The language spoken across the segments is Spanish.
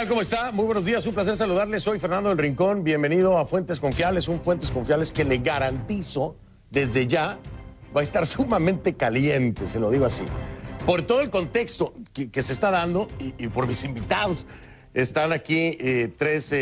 tal? ¿Cómo está? Muy buenos días, un placer saludarles. Soy Fernando del Rincón. Bienvenido a Fuentes Confiables, un Fuentes Confiables que le garantizo desde ya va a estar sumamente caliente, se lo digo así. Por todo el contexto que se está dando y por mis invitados. Están aquí tres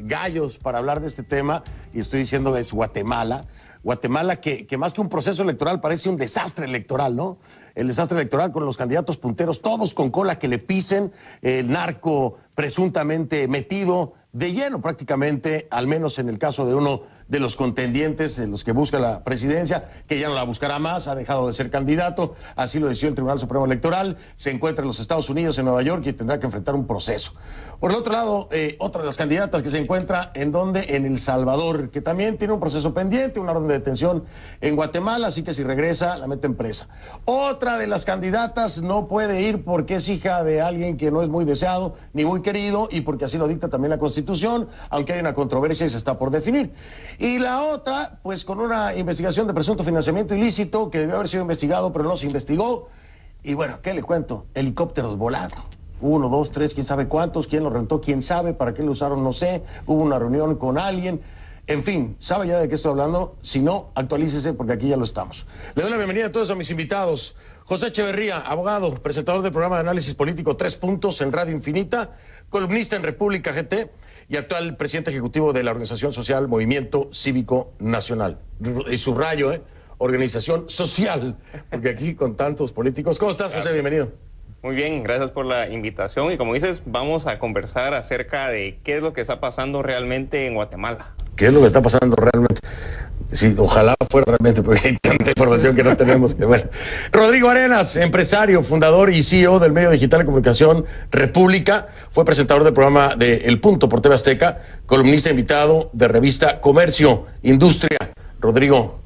gallos para hablar de este tema y estoy diciendo que es Guatemala. Guatemala que más que un proceso electoral parece un desastre electoral, ¿no? El desastre electoral con los candidatos punteros, todos con cola que le pisen, el narco presuntamente metido de lleno prácticamente, al menos en el caso de uno de los contendientes, de los que busca la presidencia, que ya no la buscará más, ha dejado de ser candidato, así lo decidió el Tribunal Supremo Electoral, se encuentra en los Estados Unidos, en Nueva York, y tendrá que enfrentar un proceso. Por el otro lado, otra de las candidatas que se encuentra en El Salvador, que también tiene un proceso pendiente, una orden de detención en Guatemala, así que si regresa, la meten presa. Otra de las candidatas no puede ir porque es hija de alguien que no es muy deseado, ni muy querido, y porque así lo dicta también la Constitución, aunque hay una controversia y se está por definir. Y la otra, pues con una investigación de presunto financiamiento ilícito que debió haber sido investigado, pero no se investigó. Y bueno, ¿qué le cuento? Helicópteros volando. 1, 2, 3, quién sabe cuántos, quién los rentó, quién sabe, para qué lo usaron, no sé. Hubo una reunión con alguien. En fin, ¿sabe ya de qué estoy hablando? Si no, actualícese porque aquí ya lo estamos. Le doy la bienvenida a todos a mis invitados. José Echeverría, abogado, presentador del programa de análisis político 3 Puntos en Radio Infinita, columnista en República GT y actual presidente ejecutivo de la organización social Movimiento Cívico Nacional. Y subrayo, organización social, porque aquí con tantos políticos. ¿Cómo estás, José? Bienvenido. Muy bien, gracias por la invitación. Y como dices, vamos a conversar acerca de qué es lo que está pasando realmente en Guatemala. ¿Qué es lo que está pasando realmente? Sí, ojalá fuera realmente, porque hay tanta información que no tenemos. Bueno, Rodrigo Arenas, empresario, fundador y CEO del medio digital de comunicación República, fue presentador del programa de El Punto por TV Azteca, columnista invitado de revista Comercio, Industria. Rodrigo,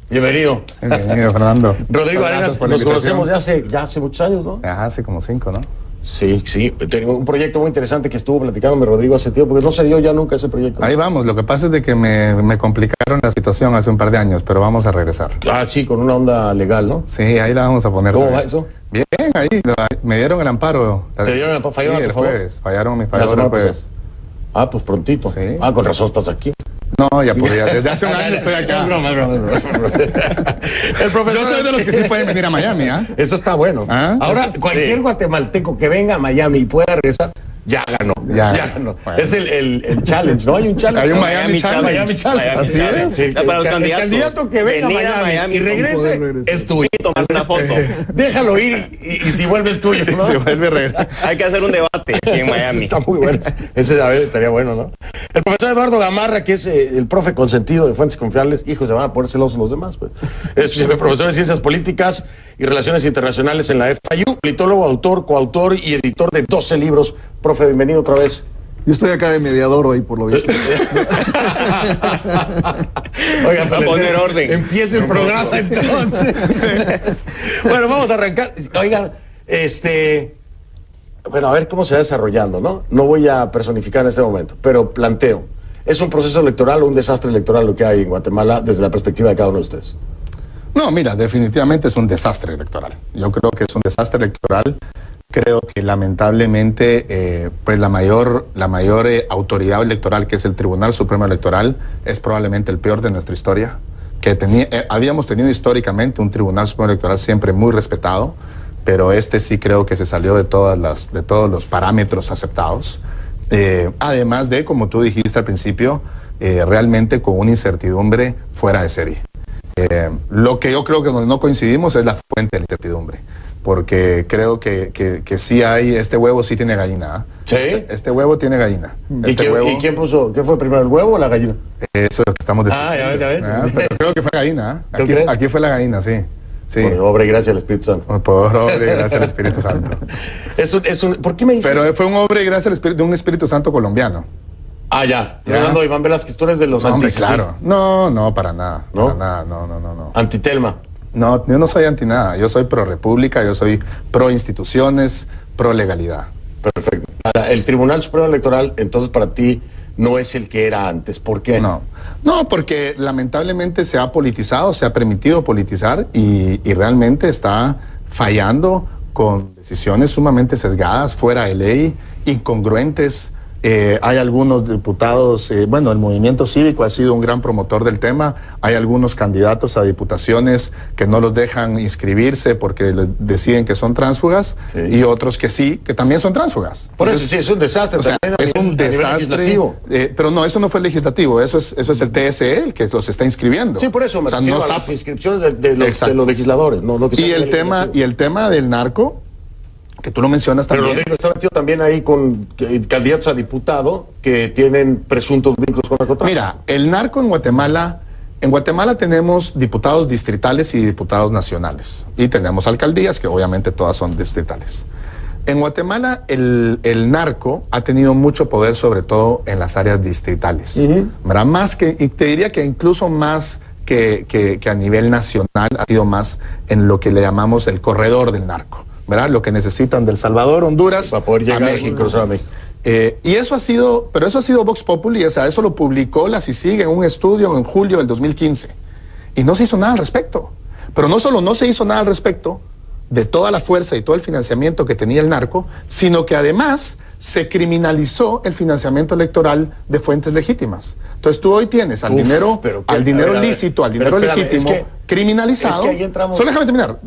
bienvenido. Bienvenido, Fernando. Rodrigo Arenas, nos conocemos ya hace muchos años, ¿no? Ajá, hace como 5, ¿no? Sí, tengo un proyecto muy interesante que estuvo platicándome Rodrigo hace tiempo, porque no se dio ya nunca ese proyecto. Ahí vamos, lo que pasa es de que me complicaron la situación hace un par de años, pero vamos a regresar. Ah, sí, con una onda legal, ¿no? Sí, ahí la vamos a poner. ¿Cómo va eso? Bien, ahí, me dieron el amparo. ¿Te dieron el amparo? ¿Fallaron a tu favor? Fallaron mi favor el jueves. Ah, pues prontito. Sí. Ah, con razón estás aquí. No, ya podía. Desde hace un año estoy acá. Es broma. El profesor... Yo soy de los que sí pueden venir a Miami, ¿ah? Eso está bueno. ¿Ah? Ahora, cualquier guatemalteco que venga a Miami y pueda regresar, ya ganó. Ya ganó. Bueno. Es el challenge, ¿no? Hay un challenge. Hay un Miami Challenge. Así es. Sí, para los el candidato que venga a Miami y regrese es tuyo. Y tomar una foto. Déjalo ir y si vuelves tuyo, ¿no? Si vuelve a regresar. Hay que hacer un debate aquí en Miami. Está muy bueno. Ese, a ver, estaría bueno, ¿no? El profesor Eduardo Gamarra, que es el profe consentido de Fuentes Confiables, hijos, se van a poner celosos los demás, pues. Es profesor de Ciencias Políticas y Relaciones Internacionales en la FIU, politólogo, autor, coautor y editor de 12 libros. Profe, bienvenido otra vez. Yo estoy acá de mediador hoy, por lo visto. Oiga, a poner orden. Empieza el programa entonces. Bueno, vamos a arrancar. Oigan, bueno, a ver cómo se va desarrollando, ¿no? No voy a personificar en este momento, pero planteo. ¿Es un proceso electoral o un desastre electoral lo que hay en Guatemala desde la perspectiva de cada uno de ustedes? No, mira, definitivamente es un desastre electoral. Yo creo que es un desastre electoral. Creo que lamentablemente pues la mayor autoridad electoral, que es el Tribunal Supremo Electoral, es probablemente el peor de nuestra historia. Habíamos tenido históricamente un Tribunal Supremo Electoral siempre muy respetado, pero sí creo que se salió de todos los parámetros aceptados. Además de, como tú dijiste al principio, realmente con una incertidumbre fuera de serie. Lo que yo creo que donde no coincidimos es la fuente de la incertidumbre. Porque creo que sí hay, este huevo sí tiene gallina. ¿Sí? Este huevo tiene gallina. ¿Y quién puso? ¿Qué fue primero, el huevo o la gallina? Eso es lo que estamos diciendo. Ya ves. Pero creo que fue gallina. Aquí fue la gallina, sí. Por obra y gracia del Espíritu Santo. Por obra y gracia del Espíritu Santo. ¿Por qué me dices? Pero fue un obra y gracia de un Espíritu Santo colombiano. Ah, ya. Estoy hablando de Iván Velázquez, tú eres de los anti. Claro. No, para nada. ¿No? Para nada, no. Antitelma. No, yo no soy anti nada. Yo soy pro república, yo soy pro instituciones, pro legalidad. Perfecto. El Tribunal Supremo Electoral, entonces, para ti, no es el que era antes. ¿Por qué? No, porque lamentablemente se ha politizado, se ha permitido politizar y realmente está fallando con decisiones sumamente sesgadas, fuera de ley, incongruentes. Hay algunos diputados, el movimiento cívico ha sido un gran promotor del tema. Hay algunos candidatos a diputaciones que no los dejan inscribirse porque deciden que son tránsfugas, y otros que sí, que también son tránsfugas. Por eso sí, es un desastre. O sea, es un desastre. Pero no, eso no fue el legislativo, eso es el TSE el que los está inscribiendo. Sí, por eso me refiero a las inscripciones de los legisladores. No que y el tema del narco, que tú lo mencionas también. Pero Rodrigo está metido también ahí con candidatos a diputado que tienen presuntos vínculos con narcotráfico. Mira, el narco en Guatemala tenemos diputados distritales y diputados nacionales. Y tenemos alcaldías, que obviamente todas son distritales. En Guatemala el narco ha tenido mucho poder, sobre todo en las áreas distritales. ¿Verdad? Más que, y te diría que incluso más que a nivel nacional, ha sido más en lo que le llamamos el corredor del narco. ¿Verdad? Lo que necesitan del Salvador, Honduras, para poder llegar a México. Cruzar a México. Y eso ha sido Vox Populi, o sea, eso lo publicó la CICIG en un estudio en julio del 2015. Y no se hizo nada al respecto. Pero no solo no se hizo nada al respecto de toda la fuerza y todo el financiamiento que tenía el narco, sino que además se criminalizó el financiamiento electoral de fuentes legítimas. Entonces tú hoy tienes al dinero lícito, al dinero legítimo, criminalizado. Es que ahí entramos... Solo déjame terminar.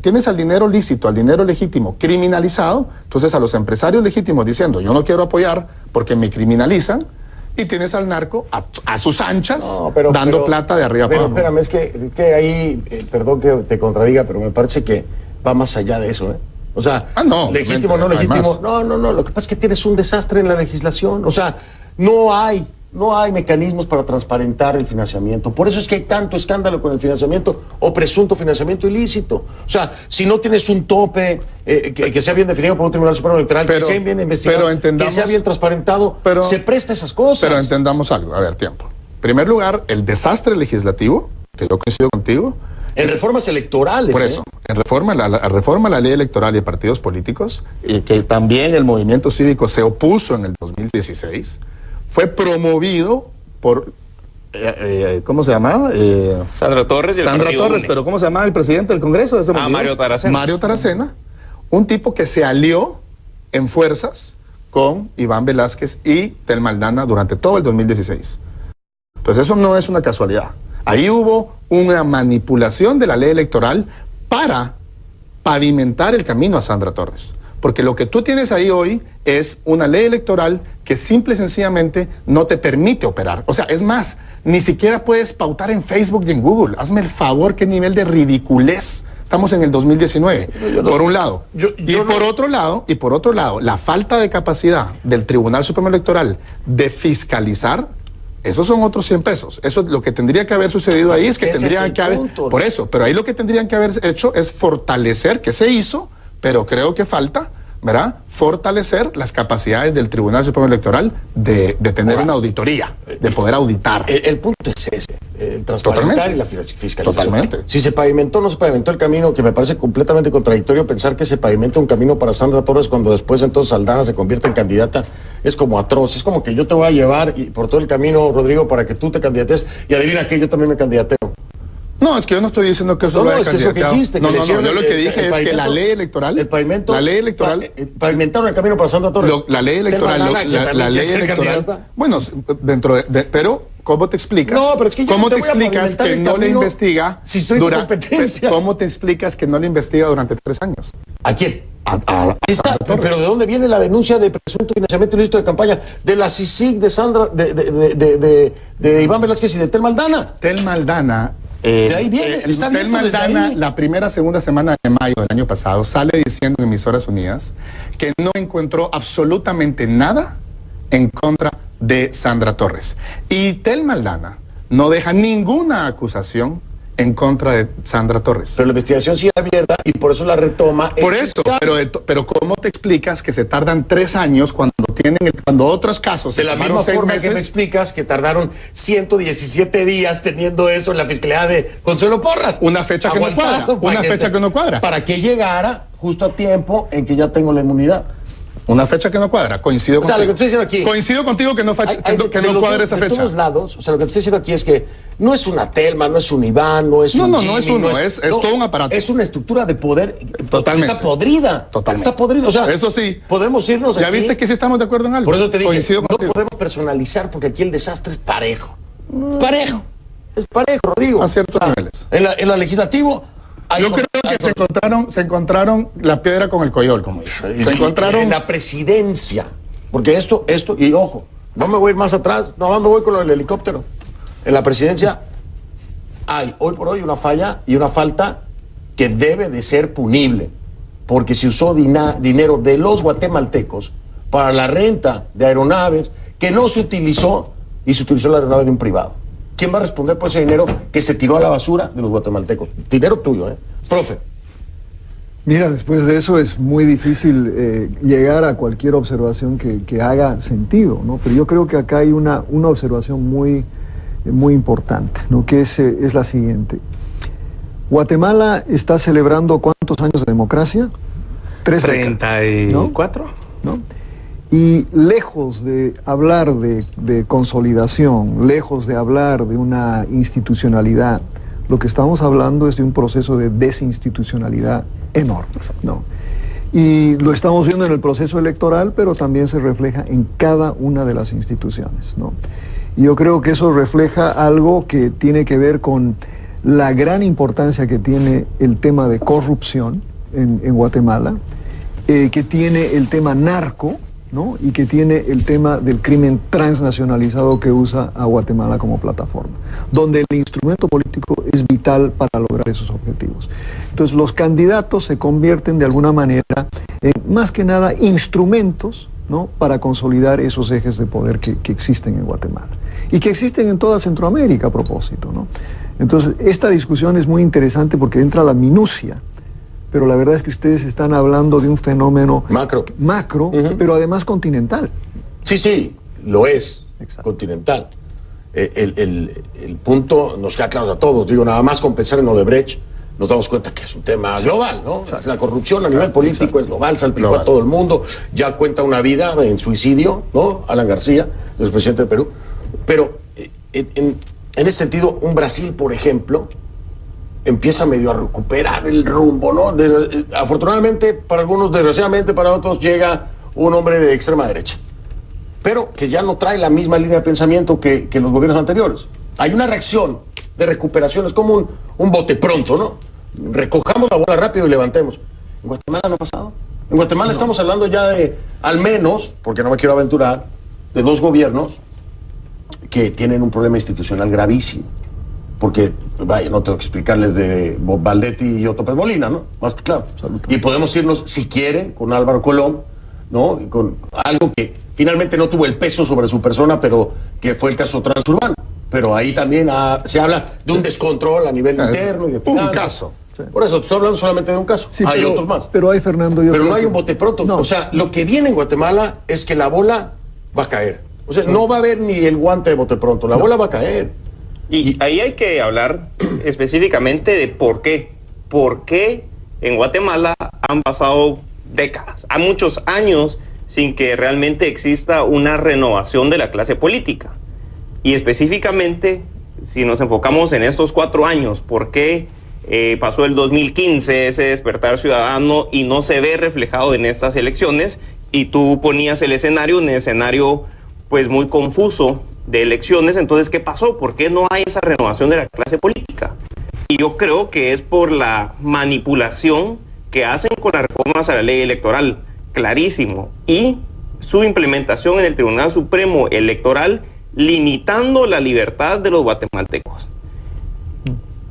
Tienes al dinero lícito, al dinero legítimo criminalizado, entonces a los empresarios legítimos diciendo yo no quiero apoyar porque me criminalizan, y tienes al narco a sus anchas, dando plata de arriba para abajo. Espérame, es que ahí, perdón que te contradiga, pero me parece que va más allá de eso, ¿eh? O sea, legítimo, no legítimo. No, lo que pasa es que tienes un desastre en la legislación. O sea, no hay mecanismos para transparentar el financiamiento. Por eso es que hay tanto escándalo con el financiamiento o presunto financiamiento ilícito. O sea, si no tienes un tope que sea bien definido por un Tribunal Supremo Electoral, que sea bien investigado, que sea bien transparentado, se presta esas cosas. Pero entendamos algo. A ver, tiempo. En primer lugar, el desastre legislativo, que yo coincido contigo. En reformas electorales. Por eso, en reforma a la ley electoral y de partidos políticos, y que también el movimiento cívico se opuso en el 2016, fue promovido por, ¿cómo se llamaba? Sandra Torres. Sandra Torres, pero ¿cómo se llamaba el presidente del Congreso de ese momento? Mario Taracena. Mario Taracena, un tipo que se alió en fuerzas con Iván Velázquez y Tel Maldana durante todo el 2016. Entonces eso no es una casualidad. Ahí hubo una manipulación de la ley electoral para pavimentar el camino a Sandra Torres. Porque lo que tú tienes ahí hoy es una ley electoral que simple y sencillamente no te permite operar. O sea, es más, ni siquiera puedes pautar en Facebook y en Google. Hazme el favor, qué nivel de ridiculez. Estamos en el 2019, por un lado. Y por otro lado, la falta de capacidad del Tribunal Supremo Electoral de fiscalizar. Esos son otros 100 pesos. Eso lo que tendría que haber sucedido ahí es que tendrían que haber... Por eso, pero ahí lo que tendrían que haber hecho es fortalecer, que se hizo, pero creo que falta, ¿verdad? Fortalecer las capacidades del Tribunal Supremo Electoral de tener una auditoría, de poder auditar. El punto es ese, el transparentar y la fiscalización. Totalmente. Si se pavimentó o no se pavimentó el camino, que me parece completamente contradictorio pensar que se pavimenta un camino para Sandra Torres cuando después entonces Aldana se convierte en candidata, es como atroz. Es como que yo te voy a llevar por todo el camino, Rodrigo, para que tú te candidates, y adivina que yo también me candidateo. No, es que yo no estoy diciendo que eso lo haya es que eso que dijiste. No, yo lo que dije es que la ley electoral... La ley electoral... Pavimentaron el camino para Sandra Torres. La ley electoral... La ley electoral... Bueno, dentro de... Pero, ¿cómo te explicas? No, pero es que yo ¿cómo te explicas que no le investiga... Si soy de competencia. ¿Cómo te explicas que no le investiga durante 3 años? ¿A quién? Pero ¿de dónde viene la denuncia de presunto financiamiento ilícito de campaña? De la CICIG, de Sandra, de Iván Velázquez y de Tel Maldana. Tel Maldana... de ahí viene. Tel Maldana, la segunda semana de mayo del año pasado, sale diciendo en Emisoras Unidas que no encontró absolutamente nada en contra de Sandra Torres. Y Tel Maldana no deja ninguna acusación en contra de Sandra Torres. Pero la investigación sí es abierta y por eso la retoma. Por eso, pero ¿cómo te explicas que se tardan 3 años cuando otros casos de la misma forma que me explicas que tardaron 117 días teniendo eso en la fiscalía de Consuelo Porras? Una fecha que no cuadra. Para que llegara justo a tiempo en que ya tengo la inmunidad. Una fecha que no cuadra, coincido O sea, lo que te estoy diciendo aquí... Coincido contigo que no, cuadra esa fecha. De todos lados, o sea, lo que te estoy diciendo aquí es que no es una Telma, no es un Iván, no es un Jimmy, no es uno, es todo un aparato. Es una estructura de poder. Totalmente. Está podrida. Totalmente. Está podrida, o sea... Eso sí. Podemos irnos Ya aquí. viste que sí estamos de acuerdo en algo. Por eso te dije, coincido no contigo. podemos personalizar porque aquí el desastre es parejo. Parejo. Es parejo, Rodrigo. A ciertos niveles. En la legislativo... Yo creo que se encontraron la piedra con el coyol, como dicen. Se encontraron... En la presidencia. Porque esto, y ojo, no me voy a ir más atrás, no me voy con lo del helicóptero. En la presidencia hay hoy por hoy una falla y una falta que debe de ser punible. Porque se usó dinero de los guatemaltecos para la renta de aeronaves que no se utilizó y se utilizó la aeronave de un privado. ¿Quién va a responder por ese dinero que se tiró a la basura de los guatemaltecos? Dinero tuyo, ¿eh? Profe. Mira, después de eso es muy difícil llegar a cualquier observación que haga sentido, ¿no? Pero yo creo que acá hay una observación muy importante, ¿no? Que es la siguiente. Guatemala está celebrando ¿cuántos años de democracia? 34. ¿No? Y lejos de hablar de consolidación, lejos de hablar de una institucionalidad, lo que estamos hablando es de un proceso de desinstitucionalidad enorme, ¿no? Y lo estamos viendo en el proceso electoral, pero también se refleja en cada una de las instituciones, ¿no? Y yo creo que eso refleja algo que tiene que ver con la gran importancia que tiene el tema de corrupción en Guatemala, que tiene el tema narco, ¿no? Y que tiene el tema del crimen transnacionalizado que usa a Guatemala como plataforma, donde el instrumento político es vital para lograr esos objetivos. Entonces los candidatos se convierten de alguna manera en, más que nada, instrumentos, ¿no? Para consolidar esos ejes de poder que existen en Guatemala y que existen en toda Centroamérica a propósito, ¿no? Entonces esta discusión es muy interesante porque entra a la minucia. Pero la verdad es que ustedes están hablando de un fenómeno macro, pero además continental. Sí, lo es. Exacto. Continental. El punto nos queda claro a todos. Digo, nada más con pensar en Odebrecht, nos damos cuenta que es un tema global, ¿no? O sea, la corrupción a nivel político es global, salpicó a todo el mundo. Ya cuenta una vida en suicidio, ¿no? Alan García, el presidente de Perú. Pero en ese sentido, un Brasil, por ejemplo, empieza medio a recuperar el rumbo, ¿no? Afortunadamente para algunos, desgraciadamente para otros, llega un hombre de extrema derecha, pero que ya no trae la misma línea de pensamiento que los gobiernos anteriores. Hay una reacción de recuperación, es como un bote pronto, ¿no? Recojamos la bola rápido y levantemos. En Guatemala no ha pasado. En Guatemala estamos hablando ya de, al menos, porque no me quiero aventurar, de dos gobiernos que tienen un problema institucional gravísimo. Porque, vaya, no tengo que explicarles de Valdetti y Otto Pérez Molina, ¿no? Más que claro. Y podemos irnos, si quieren, con Álvaro Colón, ¿no? Y con algo que finalmente no tuvo el peso sobre su persona, pero que fue el caso Transurbano. Pero ahí también se habla de un descontrol a nivel interno y de finanzas. Un caso. Sí. Por eso, te estoy hablando solamente de un caso. Sí, hay otros más. Pero hay, Fernando... Pero no hay un bote pronto. No. O sea, lo que viene en Guatemala es que la bola va a caer. O sea, no va a haber ni el guante de bote pronto. La bola va a caer. Y ahí hay que hablar específicamente de por qué. ¿Por qué en Guatemala han pasado décadas, a muchos años, sin que realmente exista una renovación de la clase política? Y específicamente, si nos enfocamos en estos 4 años, ¿por qué pasó el 2015 ese despertar ciudadano y no se ve reflejado en estas elecciones? Y tú ponías el escenario, un escenario pues muy confuso de elecciones. Entonces, ¿qué pasó? ¿Por qué no hay esa renovación de la clase política? Y yo creo que es por la manipulación que hacen con las reformas a la ley electoral, clarísimo, y su implementación en el Tribunal Supremo Electoral, limitando la libertad de los guatemaltecos.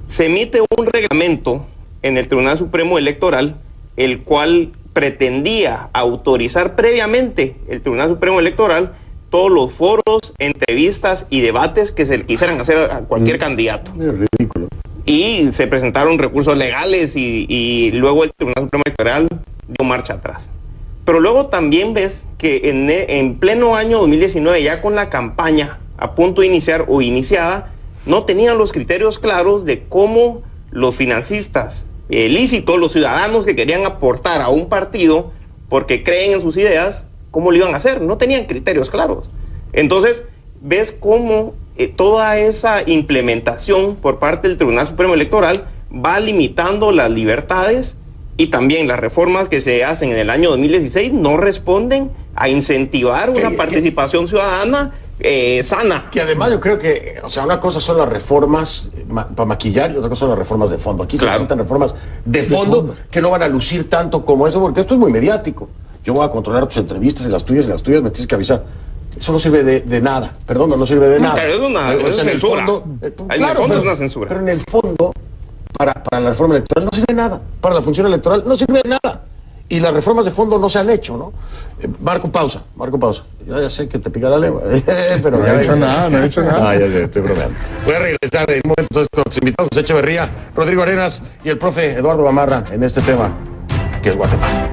Se emite un reglamento en el Tribunal Supremo Electoral, el cual pretendía autorizar previamente el Tribunal Supremo Electoral todos los foros, entrevistas y debates que se le quisieran hacer a cualquier candidato. Es ridículo. Y se presentaron recursos legales y luego el Tribunal Supremo Electoral dio marcha atrás. Pero luego también ves que en pleno año 2019, ya con la campaña a punto de iniciar o iniciada, no tenían los criterios claros de cómo los financistas ilícitos, los ciudadanos que querían aportar a un partido, porque creen en sus ideas, ¿cómo lo iban a hacer? No tenían criterios claros. Entonces, ves cómo toda esa implementación por parte del Tribunal Supremo Electoral va limitando las libertades, y también las reformas que se hacen en el año 2016 no responden a incentivar una participación ciudadana sana. Que además yo creo que, o sea, una cosa son las reformas para maquillar y otra cosa son las reformas de fondo. Aquí se necesitan reformas de fondo que no van a lucir tanto como eso, porque esto es muy mediático. Yo voy a controlar tus entrevistas y las tuyas me tienes que avisar. Eso no sirve de nada, perdón, no sirve de nada. Pero es una censura. En el fondo es una censura. Pero en el fondo, para la reforma electoral no sirve de nada. Para la función electoral no sirve de nada. Y las reformas de fondo no se han hecho, ¿no? Marco, pausa. Ya sé que te pica la lengua. Pero no he hecho nada. Ah, ya sé, estoy bromeando. Voy a regresar en un momento entonces con los invitados José Echeverría, Rodrigo Arenas y el profe Eduardo Gamarra en este tema que es Guatemala.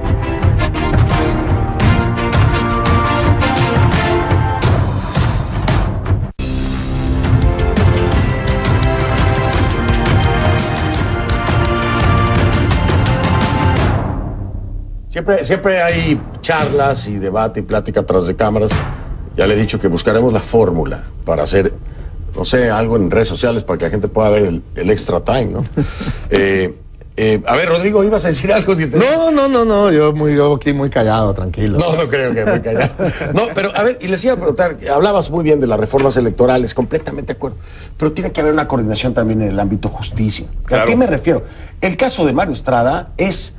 Siempre hay charlas y debate y plática tras de cámaras. Ya le he dicho que buscaremos la fórmula para hacer, no sé, algo en redes sociales para que la gente pueda ver el extra time, ¿no? A ver, Rodrigo, ¿ibas a decir algo? No, yo aquí muy callado, tranquilo. No creo que muy callado. No, pero a ver, y les iba a preguntar, hablabas muy bien de las reformas electorales, completamente de acuerdo, pero tiene que haber una coordinación también en el ámbito justicia. Claro. ¿A qué me refiero? El caso de Mario Estrada es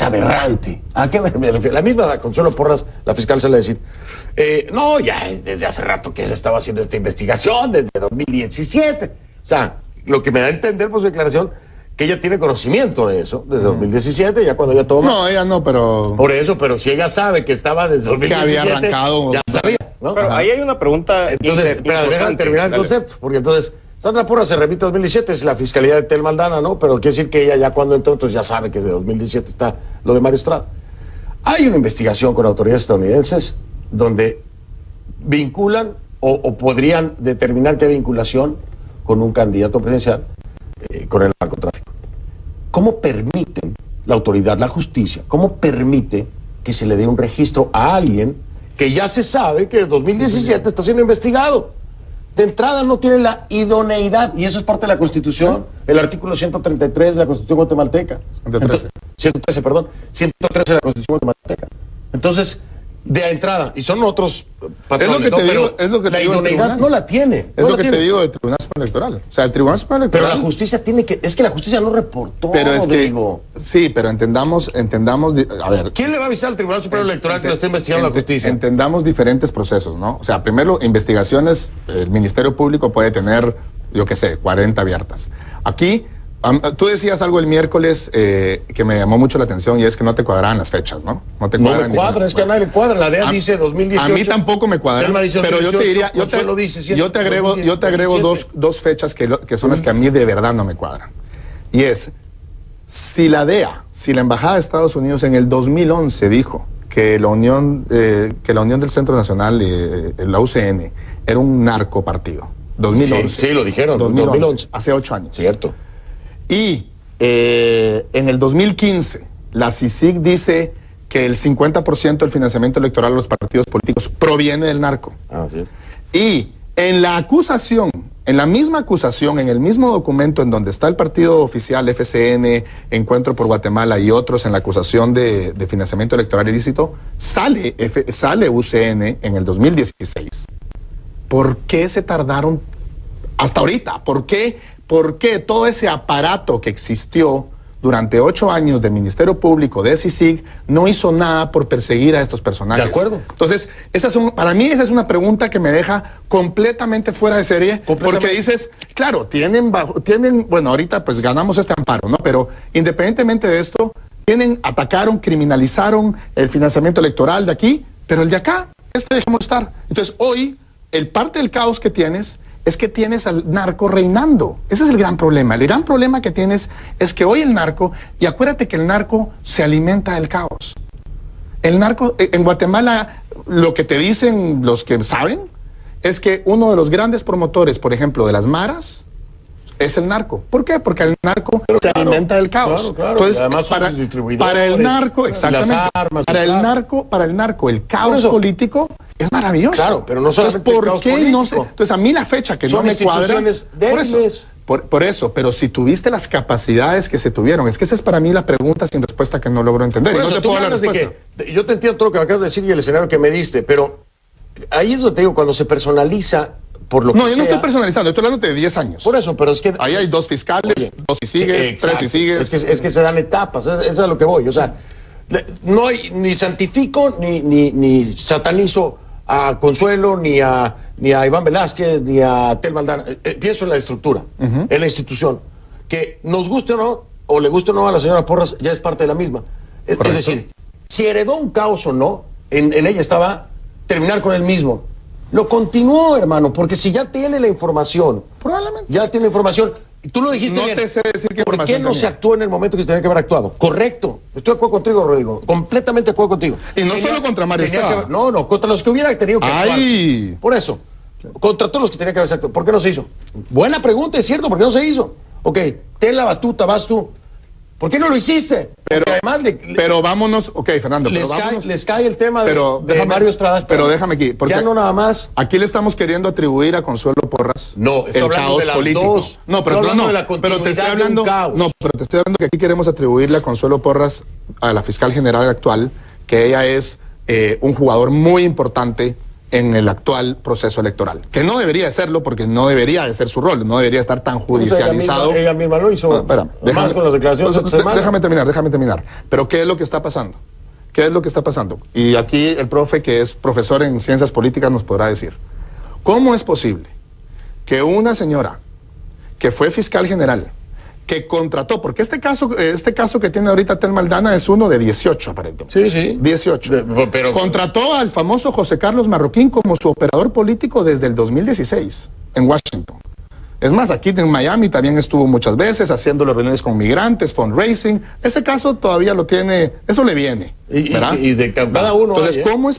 aberrante. ¿A qué me refiero? La misma Consuelo Porras, la fiscal, sale a decir, no, ya desde hace rato que se estaba haciendo esta investigación, desde 2017. O sea, lo que me da a entender por su declaración, que ella tiene conocimiento de eso, desde 2017, ya cuando ella toma... No, ella no, pero... Por eso, pero si ella sabe que estaba desde 2017... Que había arrancado... Ya sabía, ¿no? Pero ahí hay una pregunta... Entonces, espera, déjame terminar el concepto, porque entonces... Sandra Porras se repite 2017, es la fiscalía de Tel Maldana, ¿no? Pero quiere decir que ella ya cuando entró, entonces ya sabe que desde 2017 está lo de Mario Estrada. Hay una investigación con autoridades estadounidenses donde vinculan o podrían determinar que hay vinculación con un candidato presidencial con el narcotráfico. ¿Cómo permiten la autoridad, la justicia, cómo permite que se le dé un registro a alguien que ya se sabe que desde 2017 está siendo investigado? De entrada no tiene la idoneidad, y eso es parte de la Constitución, el artículo 133 de la Constitución guatemalteca. 113 de la Constitución guatemalteca. Entonces, de entrada, y son otros patrones, es lo que te la digo, idoneidad no la tiene. Es lo que te digo del Tribunal Supremo Electoral. O sea, el Tribunal Supremo Electoral... Pero la justicia tiene que... Es que la justicia no reportó, pero es que, digo. Sí, pero entendamos... A ver... ¿Quién le va a avisar al Tribunal Supremo Electoral que lo está investigando la justicia? Entendamos diferentes procesos, ¿no? O sea, primero, investigaciones, el Ministerio Público puede tener, yo qué sé, 40 abiertas. Aquí... Tú decías algo el miércoles que me llamó mucho la atención, y es que no te cuadran las fechas, ¿no? No me cuadran, es que a nadie le cuadra. La DEA dice 2018. A mí tampoco me cuadran, pero yo te diría, yo te agrego dos fechas que son las que a mí de verdad no me cuadran. Y es, si la DEA, si la Embajada de Estados Unidos en el 2011 dijo que la Unión del Centro Nacional, la UCN, era un narcopartido. 2011. Sí, lo dijeron. 2011. Hace 8 años. Cierto. Y en el 2015, la CICIG dice que el 50% del financiamiento electoral de los partidos políticos proviene del narco. Así es. Y en la acusación, en la misma acusación, en el mismo documento en donde está el partido oficial FCN, Encuentro por Guatemala y otros en la acusación de financiamiento electoral ilícito, sale UCN en el 2016. ¿Por qué se tardaron hasta ahorita? ¿Por qué todo ese aparato que existió durante 8 años del Ministerio Público, de CICIG, no hizo nada por perseguir a estos personajes? De acuerdo. Entonces, para mí esa es una pregunta que me deja completamente fuera de serie, porque dices, claro, bueno, ahorita pues ganamos este amparo, ¿no? Pero independientemente de esto, atacaron, criminalizaron el financiamiento electoral de aquí, pero el de acá, dejemos estar. Entonces, hoy, el parte del caos que tienes es que tienes al narco reinando. Ese es el gran problema. El gran problema que tienes es que hoy el narco, y acuérdate que el narco se alimenta del caos. El narco, en Guatemala, lo que te dicen los que saben, es que uno de los grandes promotores, por ejemplo, de las maras, es el narco. ¿Por qué? Porque el narco se alimenta del caos. Claro. Entonces, Y además son sus distribuidores, para el narco, las exactamente. armas, Para el narco, el caos político es maravilloso. Claro, pero no solamente Entonces, el ¿por caos qué político? no se? Entonces, a mí la fecha que Son no me cuadra. instituciones Por eso, débiles. por eso, pero si tuviste las capacidades que se tuvieron, es que esa es para mí la pregunta sin respuesta que no logro entender. Por Y no eso, te tú puedo me dar la hablas de respuesta. que yo te entiendo todo lo que me acabas de decir y el escenario que me diste, pero ahí es donde te digo, cuando se personaliza por lo que No, yo no sea. estoy personalizando, estoy hablando de 10 años. Por eso, pero es que... Ahí hay 2 fiscales, Oye, 2 si sigues, sí, 3 si sigues. Es que se dan etapas, eso es a lo que voy. O sea, no hay ni santifico ni satanizo a Consuelo, ni a Iván Velázquez, ni a Tel Maldana. Pienso en la estructura, en la institución. Que nos guste o no, o le guste o no a la señora Porras, ya es parte de la misma. Es decir, si heredó un caos o no, en ella estaba terminar con el mismo. Lo continuó, hermano, porque si ya tiene la información, Probablemente. ya tiene la información, y tú lo dijiste No bien. te sé decir qué ¿Por qué información no se tenía? actuó en el momento que se tenía que haber actuado? Correcto. Estoy de acuerdo contigo, Rodrigo. Completamente de acuerdo contigo. Y no solo contra Mario tenía Estrada. no, contra los que hubiera tenido que actuar. ¡Ay! Por eso. Contra todos los que tenían que haberse actuado. ¿Por qué no se hizo? Buena pregunta, es cierto, ¿por qué no se hizo? Ok, ten la batuta, vas tú. ¿Por qué no lo hiciste? Pero, porque además pero vámonos, ok, Fernando, pero vámonos. les cae el tema de déjame- Mario Estrada. Pero déjame aquí, porque ya no nada más. aquí le estamos queriendo atribuir a Consuelo Porras No, estoy el hablando caos de las político. dos. No, pero Estoy hablando no, de la pero te estoy continuidad de un hablando, caos. no, pero te estoy hablando que aquí queremos atribuirle a Consuelo Porras, a la fiscal general actual, que ella es un jugador muy importante en el actual proceso electoral, que no debería de serlo porque no debería de ser su rol, no debería estar tan judicializado. Ella misma lo hizo. No, espera, Además, con las declaraciones de esta semana. déjame terminar. Pero ¿qué es lo que está pasando? ¿Qué es lo que está pasando? Y aquí el profe, que es profesor en ciencias políticas, nos podrá decir. ¿Cómo es posible que una señora que fue fiscal general, que contrató, porque este caso que tiene ahorita Tel Maldana es uno de 18 aparentemente. Sí. 18. Pero contrató al famoso José Carlos Marroquín como su operador político desde el 2016 en Washington. Es más, aquí en Miami también estuvo muchas veces haciendo las reuniones con migrantes, fundraising. Ese caso todavía lo tiene, eso le viene. ¿verdad? y de cada uno. Entonces, hay, ¿cómo es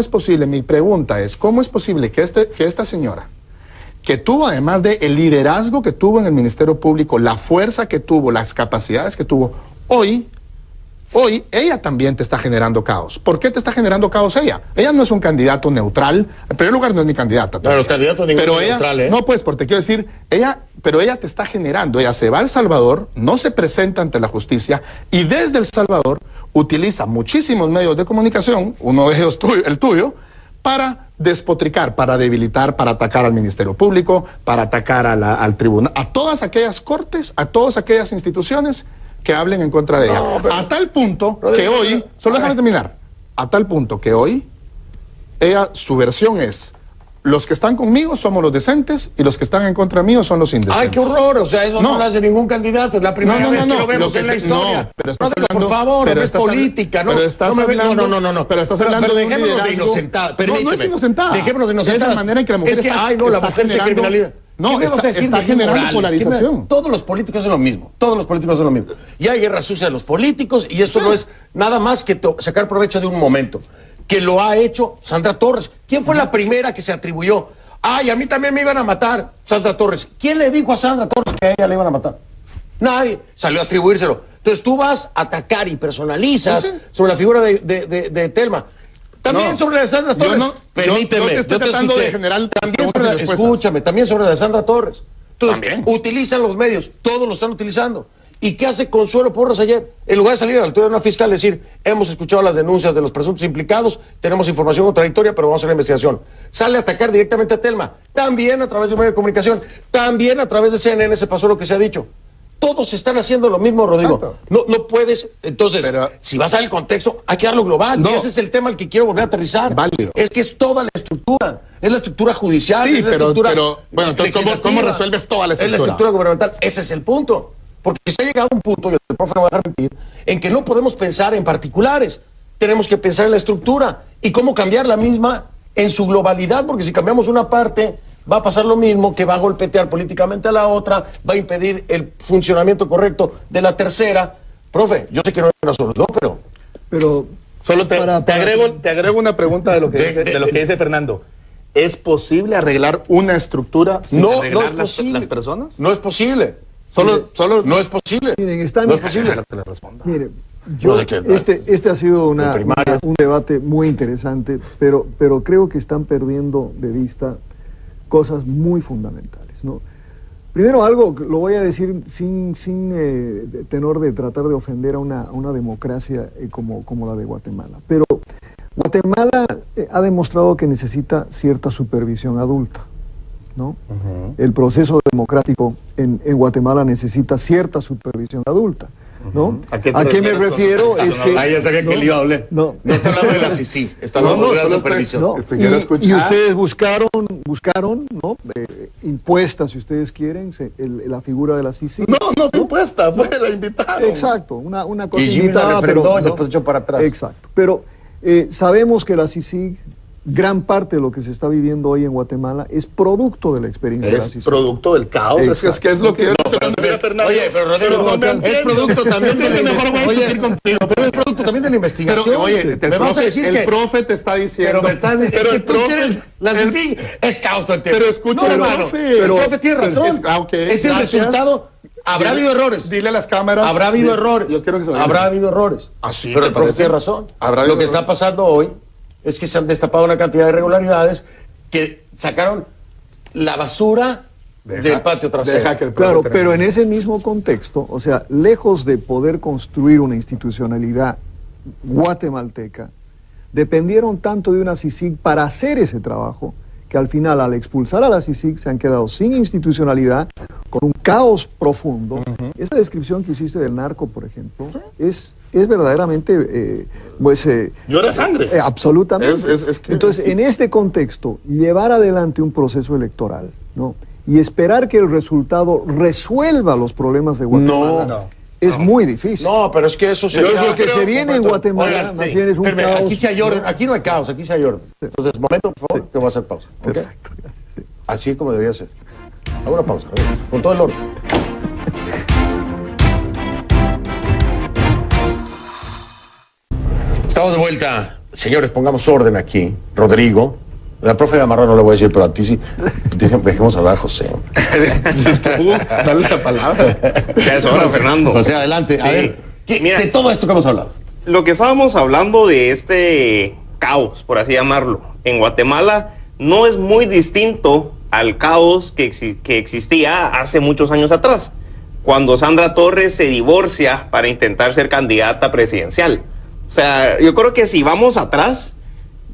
posible? Mi pregunta es, ¿cómo es posible que esta señora, que tuvo, además de el liderazgo que tuvo en el Ministerio Público, la fuerza que tuvo, las capacidades que tuvo, hoy ella también te está generando caos? ¿Por qué te está generando caos ella? Ella no es un candidato neutral. En primer lugar, no es ni candidata. No, los candidatos ninguno pero es ella, neutral, ¿eh? No, pues, porque quiero decir, pero ella te está generando. Ella se va a El Salvador, no se presenta ante la justicia y desde El Salvador utiliza muchísimos medios de comunicación, uno de ellos el tuyo, para despotricar, para debilitar, para atacar al Ministerio Público, para atacar al tribunal, a todas aquellas cortes, a todas aquellas instituciones que hablen en contra de ella. Pero, a tal punto Rodrigo, que hoy, solo déjame terminar, a tal punto que hoy, su versión es, los que están conmigo somos los decentes y los que están en contra mío son los indecentes. ¡Ay, qué horror! O sea, eso no lo hace ningún candidato. Es la primera vez que lo vemos en la historia. No, pero estás Rodrigo, hablando, por favor, pero no es estás política, ¿no? Pero estás no, hablando, no. Pero estás hablando pero de un dejémonos de liderazgo. inocentada. Permíteme. No es inocentada. Dejémonos de inocentada. Es la manera en que la mujer es que, está, ay, no, la está mujer se generando, criminaliza. No, ¿Qué me vas a decir está de generando Morales? polarización. Todos los políticos hacen lo mismo. Todos los políticos hacen lo mismo. Y hay guerra sucia de los políticos y esto no es nada más que sacar provecho de un momento. Que lo ha hecho Sandra Torres. ¿Quién fue la primera que se atribuyó? Ay, a mí también me iban a matar, Sandra Torres. ¿Quién le dijo a Sandra Torres que a ella le iban a matar? Nadie. Salió a atribuírselo. Entonces tú vas a atacar y personalizas sobre la figura de Telma. También sobre la de Sandra Torres. Permíteme, yo te estoy tratando escuché. de generar También preguntas y sobre, respuestas. escúchame, también sobre la de Sandra Torres. Entonces, También. utilizan los medios, todos lo están utilizando. ¿Y qué hace Consuelo Porras ayer? En lugar de salir a la altura de una fiscal y decir, hemos escuchado las denuncias de los presuntos implicados, tenemos información contradictoria, pero vamos a hacer la investigación. Sale a atacar directamente a Telma, también a través de un medio de comunicación, también a través de CNN se pasó lo que se ha dicho. Todos están haciendo lo mismo, Rodrigo. No puedes, entonces, pero, si vas a ver el contexto, hay que darlo global. No. Y ese es el tema al que quiero volver a aterrizar. Válido. Es que es toda la estructura. Es la estructura judicial. Sí, es la pero, estructura bueno, entonces, ¿cómo legislativa, resuelves toda la Es la estructura? estructura gubernamental. Ese es el punto. Porque se ha llegado a un punto, y el profe no va a dejar mentir, en que no podemos pensar en particulares. Tenemos que pensar en la estructura y cómo cambiar la misma en su globalidad, porque si cambiamos una parte, va a pasar lo mismo, que va a golpetear políticamente a la otra, va a impedir el funcionamiento correcto de la tercera. Profe, yo sé que no es una solución, pero Solo te agrego una pregunta de lo que dice Fernando. ¿Es posible arreglar una estructura sin No, arreglar no es posible. las personas? No es posible. Solo No es posible. Miren, están, No es posible. Déjalo que le responda. Mire, No, de que- este ha sido de primaria. un debate muy interesante, pero creo que están perdiendo de vista cosas muy fundamentales, ¿no? Primero, algo lo voy a decir sin tenor de tratar de ofender a una democracia como la de Guatemala, pero Guatemala ha demostrado que necesita cierta supervisión adulta, ¿no? El proceso democrático en Guatemala necesita cierta supervisión adulta, ¿no? ¿A qué te ¿A qué me refieres con refiero? Es que... Ah, ya sabía que no, le iba a doler. no. No está hablando de la CICI, está hablando de la solo supervisión. No, quiero y escuchar. ustedes buscaron, ¿no? Impuesta, si ustedes quieren, la figura de la CICI. No fue impuesta, fue la invitada. Exacto, una cosa Y Jimmy la invitada, refrendó pero y después echó para atrás. Exacto, pero sabemos que la CICIG, gran parte de lo que se está viviendo hoy en Guatemala es producto de la experiencia de la Es CICIG. producto del caos. Es que es lo que yo No, pero, oye, pero Rodrigo, no me es entiendes. producto también de la Mejor voy a discutir investigación. Pero es producto también de la investigación. Pero, oye, me vas a decir el que... profe te está diciendo. Pero me estás diciendo Pero que el tú profe- quieres... La el- CICI es caos todo el tiempo. Pero escucha, no, el hermano, profe, el profe tiene razón. ok, es el gracias. resultado... Habrá habido errores. Dile a las cámaras. Habrá habido errores. Yo quiero que se lo Habrá digan. habido errores. ¿Ah, sí? Pero ¿Te el profe parece? tiene razón. ¿Habrá Lo habido que está errores? pasando hoy es que se han destapado una cantidad de irregularidades que sacaron la basura del patio trasero. Deja que el profe Claro, termine. pero en ese mismo contexto, o sea, lejos de poder construir una institucionalidad guatemalteca, dependieron tanto de una CICIG para hacer ese trabajo, que al final, al expulsar a la CICIG, se han quedado sin institucionalidad, con un caos profundo. Esa descripción que hiciste del narco, por ejemplo, es verdaderamente... Llora sangre. Absolutamente. Es que- Entonces, sí. en este contexto, llevar adelante un proceso electoral, ¿no? Y esperar que el resultado resuelva los problemas de Guatemala No. es muy difícil. No, pero es que eso Entonces, sería... lo que se viene en Guatemala, Oigan, más sí. bien es un Espérame, caos. aquí sí hay orden, aquí no hay caos, aquí sí hay orden. Entonces, momento, por favor, que voy a hacer pausa. ¿ok? Perfecto, gracias, sí. Así es como debería ser. Hago una pausa, a ver, con todo el orden. Estamos de vuelta. Señores, pongamos orden aquí. Rodrigo. La profe Gamarra no le voy a decir, pero a ti sí. Dejemos hablar a José. Tú, dale la palabra. Ya es hora, Fernando. José, adelante. A Sí. ver, Mira. de todo esto que hemos hablado. Lo que estábamos hablando de este caos, por así llamarlo, en Guatemala, no es muy distinto al caos que existía hace muchos años atrás, cuando Sandra Torres se divorcia para intentar ser candidata presidencial. O sea, yo creo que si vamos atrás,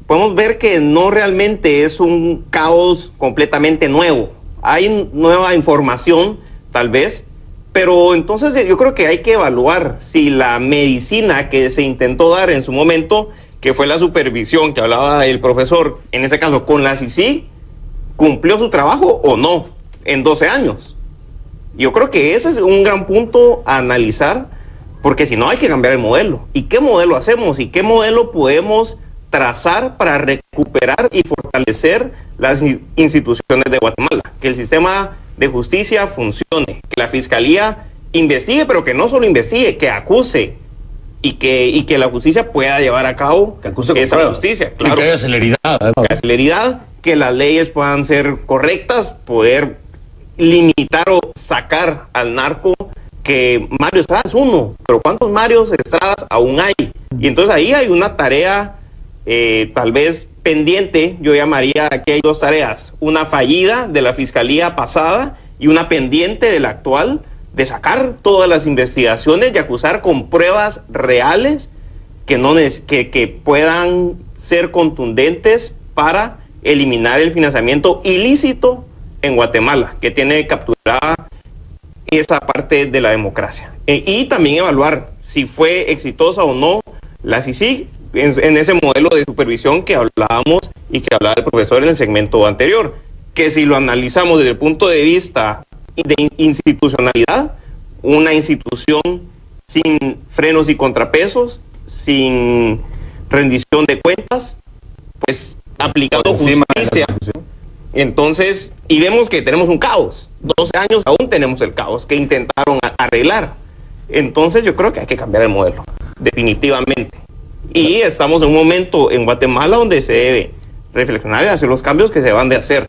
podemos ver que no realmente es un caos completamente nuevo. Hay nueva información, tal vez, pero entonces yo creo que hay que evaluar si la medicina que se intentó dar en su momento, que fue la supervisión que hablaba el profesor, en ese caso con la CICI, cumplió su trabajo o no en 12 años. Yo creo que ese es un gran punto a analizar, porque si no hay que cambiar el modelo. ¿Y qué modelo hacemos? ¿Y qué modelo podemos trazar para recuperar y fortalecer las instituciones de Guatemala? Que el sistema de justicia funcione, que la fiscalía investigue, pero que no solo investigue, que acuse y que la justicia pueda llevar a cabo Que acuse con esa pruebas. justicia. Y que haya celeridad, además. Que haya celeridad, que las leyes puedan ser correctas, poder limitar o sacar al narco, que Mario Estrada es uno, pero ¿cuántos Marios Estradas aún hay? Y entonces ahí hay una tarea tal vez pendiente. Yo llamaría, aquí hay dos tareas, una fallida de la fiscalía pasada y una pendiente de la actual, de sacar todas las investigaciones y acusar con pruebas reales que puedan ser contundentes para eliminar el financiamiento ilícito en Guatemala, que tiene capturada esa parte de la democracia. Y también evaluar si fue exitosa o no la CICIG en ese modelo de supervisión que hablábamos y que hablaba el profesor en el segmento anterior, que si lo analizamos desde el punto de vista de institucionalidad, una institución sin frenos y contrapesos, sin rendición de cuentas, pues aplicando Por encima de la justicia. Constitución. Entonces, y vemos que tenemos un caos. 12 años aún tenemos el caos que intentaron arreglar. Entonces, yo creo que hay que cambiar el modelo, definitivamente. Y estamos en un momento en Guatemala donde se debe reflexionar y hacer los cambios que se van de hacer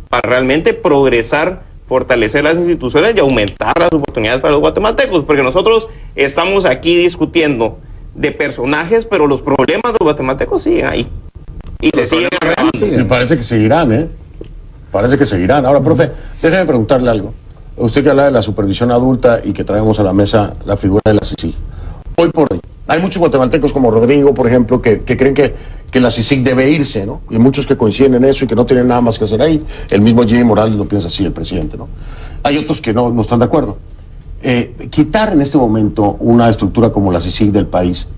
para realmente progresar, fortalecer las instituciones y aumentar las oportunidades para los guatemaltecos, porque nosotros estamos aquí discutiendo de personajes, pero los problemas de los guatemaltecos siguen ahí y se siguen agravando. Me parece que seguirán, ¿eh? Parece que seguirán. Ahora, profe, déjeme preguntarle algo. Usted que habla de la supervisión adulta y que traemos a la mesa la figura de la CICIG. Hoy por hoy, hay muchos guatemaltecos como Rodrigo, por ejemplo, que creen que la CICIG debe irse, ¿no? Y muchos que coinciden en eso y que no tienen nada más que hacer ahí. El mismo Jimmy Morales lo piensa así, el presidente, ¿no? Hay otros que no están de acuerdo. Quitar en este momento una estructura como la CICIG del país,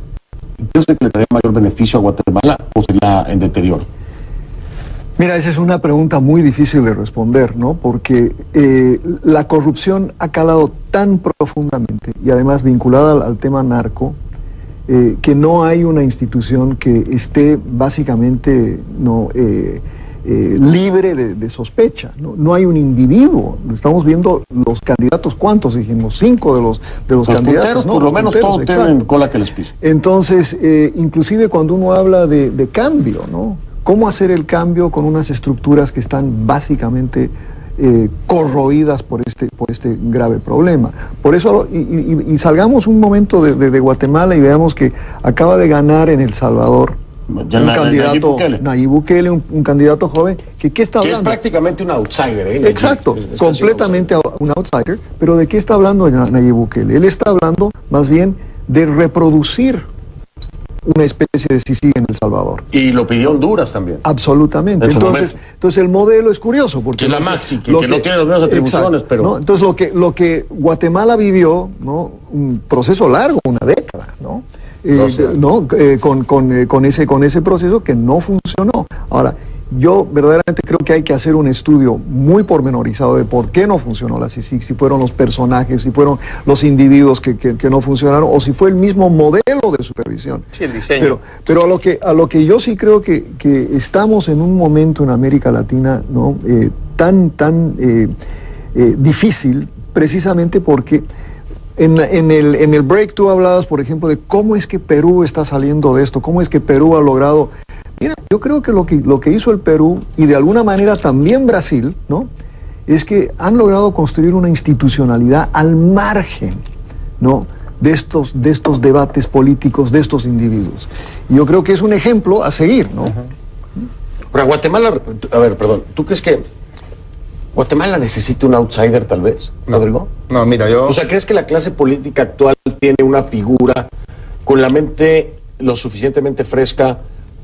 ¿cree usted que le traería mayor beneficio a Guatemala o sería en deterioro? Mira, esa es una pregunta muy difícil de responder, ¿no? Porque la corrupción ha calado tan profundamente y además vinculada al tema narco, que no hay una institución que esté básicamente libre de sospecha, ¿no? No hay un individuo. Estamos viendo los candidatos, ¿cuántos dijimos? 5 de los candidatos. Punteros, ¿no? por lo menos punteros, todos tienen cola que les pise. Entonces, inclusive cuando uno habla de cambio, ¿no? ¿Cómo hacer el cambio con unas estructuras que están básicamente corroídas por este grave problema? Por eso, y salgamos un momento de Guatemala y veamos que acaba de ganar en El Salvador un candidato, Nayib Bukele, un candidato joven, ¿qué está hablando? Que es prácticamente un outsider, ¿eh? Exacto, completamente un outsider, pero ¿de qué está hablando Nayib Bukele? Él está hablando más bien de reproducir una especie de CICIG en El Salvador. Y lo pidió Honduras también. Absolutamente. Entonces el modelo es curioso. Porque que es la Maxi, que no tiene las mismas atribuciones, pero... ¿no? Entonces lo que Guatemala vivió, ¿no? Un proceso largo, una década, ¿no? Con ese proceso que no funcionó. Ahora, yo verdaderamente creo que hay que hacer un estudio muy pormenorizado de por qué no funcionó la CICIG, si fueron los personajes, si fueron los individuos que no funcionaron, o si fue el mismo modelo de supervisión. Sí, el diseño. Pero a lo que yo sí creo que estamos en un momento en América Latina, ¿no? tan difícil, precisamente porque en el break tú hablabas, por ejemplo, de cómo es que Perú está saliendo de esto, cómo es que Perú ha logrado... Mira, yo creo que lo que hizo el Perú, y de alguna manera también Brasil, ¿no? Es que han logrado construir una institucionalidad al margen, ¿no? de estos debates políticos, de estos individuos. Y yo creo que es un ejemplo a seguir, ¿no? Ahora, Guatemala, a ver, perdón, ¿tú crees que Guatemala necesita un outsider tal vez, Rodrigo? No, mira, yo... O sea, ¿crees que la clase política actual tiene una figura con la mente lo suficientemente fresca,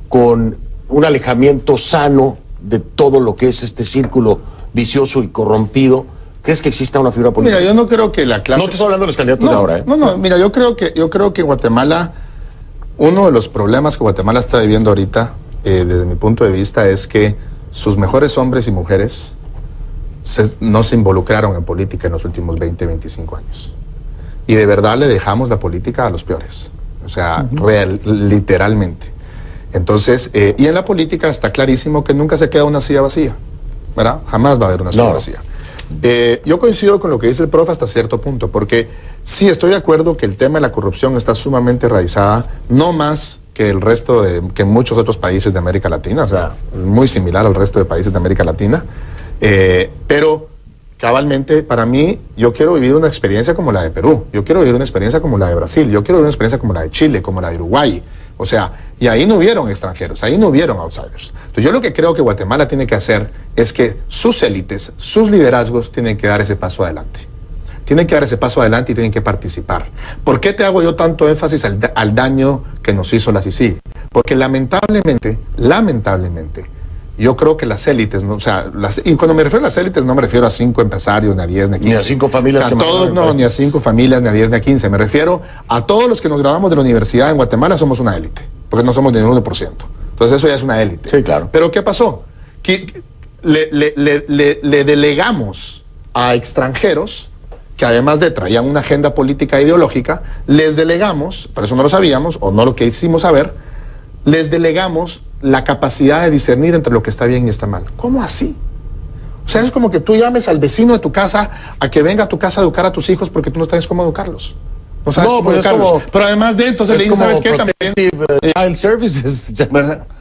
con un alejamiento sano de todo lo que es este círculo vicioso y corrompido? ¿Crees que exista una figura política? Mira, yo no creo que la clase... No te estoy hablando de los candidatos de ahora, ¿eh? No, mira, yo creo que Guatemala, uno de los problemas que Guatemala está viviendo ahorita, desde mi punto de vista, es que sus mejores hombres y mujeres no se involucraron en política en los últimos 20, 25 años. Y de verdad le dejamos la política a los peores. O sea, literalmente. Entonces, y en la política está clarísimo que nunca se queda una silla vacía, ¿verdad? Jamás va a haber una silla vacía. Yo coincido con lo que dice el profe hasta cierto punto, porque sí estoy de acuerdo que el tema de la corrupción está sumamente enraizada, no más que el resto que en muchos otros países de América Latina, o sea, muy similar al resto de países de América Latina, pero cabalmente, para mí, yo quiero vivir una experiencia como la de Perú, yo quiero vivir una experiencia como la de Brasil, yo quiero vivir una experiencia como la de Chile, como la de Uruguay. O sea, y ahí no hubieron extranjeros, ahí no hubieron outsiders. Entonces yo lo que creo que Guatemala tiene que hacer es que sus élites, sus liderazgos tienen que dar ese paso adelante. Tienen que dar ese paso adelante y tienen que participar. ¿Por qué te hago yo tanto énfasis al daño que nos hizo la CICIG? Porque lamentablemente, yo creo que las élites, ¿no? O sea, y cuando me refiero a las élites no me refiero a 5 empresarios, ni a 10, ni a 15. Ni a 5 familias. O sea, todos no, ni a 5 familias, ni a 10, ni a 15. Me refiero a todos los que nos graduamos de la universidad en Guatemala somos una élite, porque no somos ni el 1%. Entonces eso ya es una élite. Sí, claro. Pero ¿qué pasó? Que le delegamos a extranjeros que además de traían una agenda política e ideológica, les delegamos, por eso no lo sabíamos, o no lo que hicimos saber, les delegamos la capacidad de discernir entre lo que está bien y está mal. ¿Cómo así? O sea, es como que tú llames al vecino de tu casa a que venga a tu casa a educar a tus hijos porque tú no sabes cómo educarlos. O sea, No, pues es Carlos. como- Pero además de entonces le dicen, ¿sabes qué? También. Child Services.